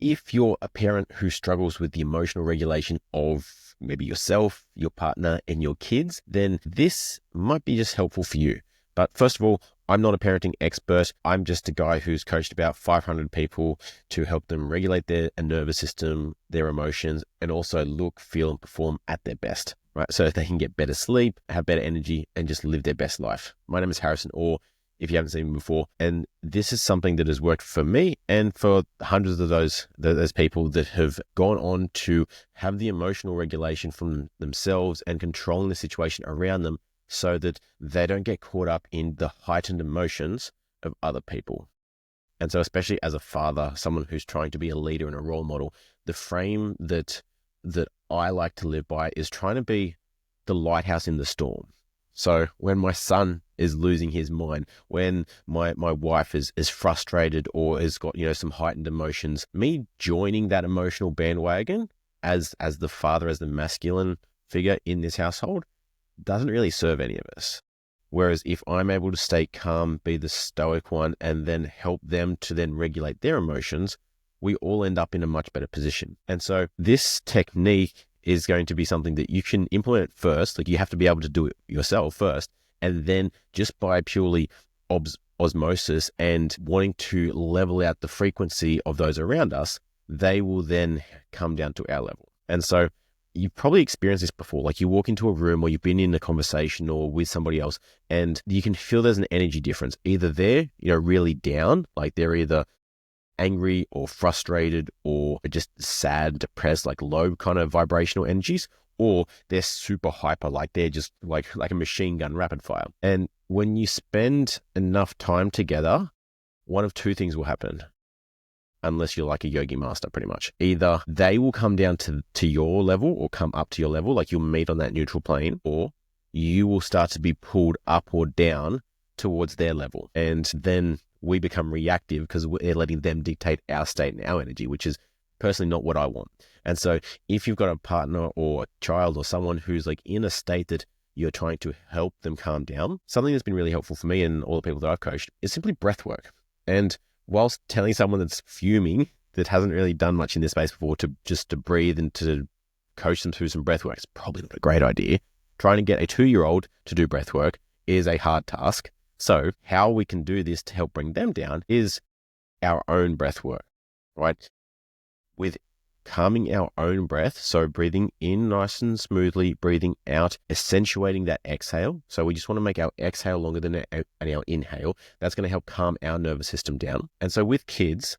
if you're a parent who struggles with the emotional regulation of maybe yourself, your partner, and your kids, then this might be just helpful for you. But first of all, I'm not a parenting expert. I'm just a guy who's coached about 500 people to help them regulate their nervous system, their emotions, and also look, feel, and perform at their best, right? So they can get better sleep, have better energy, and just live their best life. My name is Harrison Orr, if you haven't seen me before. And this is something that has worked for me and for hundreds of those people that have gone on to have the emotional regulation from themselves and controlling the situation around them so that they don't get caught up in the heightened emotions of other people. And so especially as a father, someone who's trying to be a leader and a role model, the frame that I like to live by is trying to be the lighthouse in the storm. So when my son is losing his mind, when my wife is frustrated or has got, some heightened emotions, me joining that emotional bandwagon as the father, as the masculine figure in this household, doesn't really serve any of us. Whereas if I'm able to stay calm, be the stoic one, and then help them to then regulate their emotions, we all end up in a much better position. And so this technique is going to be something that you can implement first. Like, you have to be able to do it yourself first. And then just by purely osmosis and wanting to level out the frequency of those around us, they will then come down to our level. And so you've probably experienced this before. Like, you walk into a room or you've been in a conversation or with somebody else and you can feel there's an energy difference. Either they're, really down, like they're either angry or frustrated or just sad, depressed, like low kind of vibrational energies, or they're super hyper, like they're just like a machine gun, rapid fire. And when you spend enough time together, one of two things will happen, unless you're like a yogi master, pretty much. Either they will come down to your level or come up to your level, like you'll meet on that neutral plane, or you will start to be pulled up or down towards their level. And then we become reactive because we're letting them dictate our state and our energy, which is personally not what I want. And so if you've got a partner or a child or someone who's like in a state that you're trying to help them calm down, something that's been really helpful for me and all the people that I've coached is simply breath work. And whilst telling someone that's fuming, that hasn't really done much in this space before, to breathe and to coach them through some breath work, it's probably not a great idea. Trying to get a 2-year-old to do breath work is a hard task. So how we can do this to help bring them down is our own breath work, right? With calming our own breath. So breathing in nice and smoothly, breathing out, accentuating that exhale. So we just want to make our exhale longer than our inhale. That's going to help calm our nervous system down. And so with kids,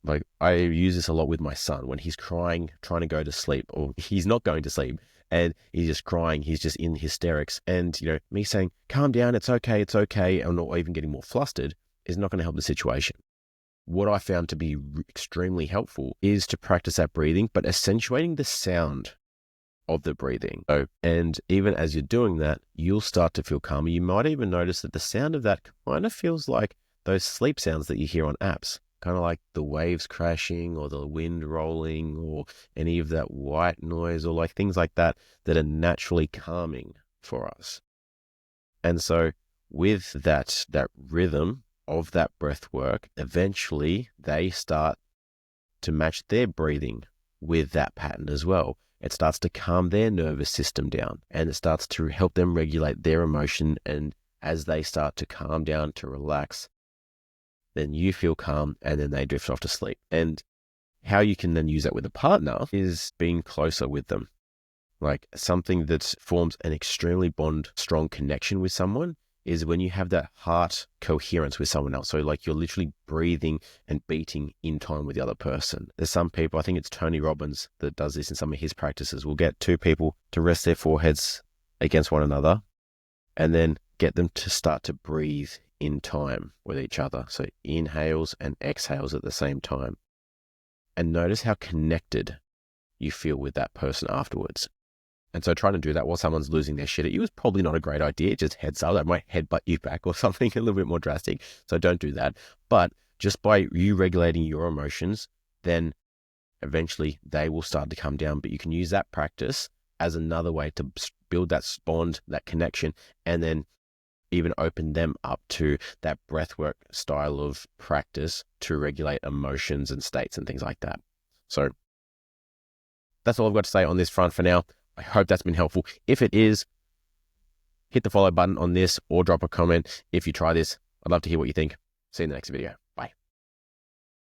like I use this a lot with my son when he's crying, trying to go to sleep, or he's not going to sleep. And he's just crying, he's just in hysterics. And, me saying, calm down, it's okay, and not even getting more flustered is not going to help the situation. What I found to be extremely helpful is to practice that breathing, but accentuating the sound of the breathing. And even as you're doing that, you'll start to feel calmer. You might even notice that the sound of that kind of feels like those sleep sounds that you hear on apps. Kind of like the waves crashing or the wind rolling or any of that white noise or like things like that are naturally calming for us. And so with that rhythm of that breath work, eventually they start to match their breathing with that pattern as well. It starts to calm their nervous system down and it starts to help them regulate their emotion. And as they start to calm down, to relax, then you feel calm and then they drift off to sleep. And how you can then use that with a partner is being closer with them. Like something that forms an extremely strong connection with someone is when you have that heart coherence with someone else. So like you're literally breathing and beating in time with the other person. There's some people, I think it's Tony Robbins that does this in some of his practices, will get two people to rest their foreheads against one another and then get them to start to breathe in time with each other. So inhales and exhales at the same time. And notice how connected you feel with that person afterwards. And so trying to do that while someone's losing their shit at you is probably not a great idea. Just heads up, that might headbutt you back or something a little bit more drastic. So don't do that. But just by you regulating your emotions, then eventually they will start to come down. But you can use that practice as another way to build that bond, that connection, and then even open them up to that breathwork style of practice to regulate emotions and states and things like that. So that's all I've got to say on this front for now. I hope that's been helpful. If it is, hit the follow button on this or drop a comment if you try this. I'd love to hear what you think. See you in the next video.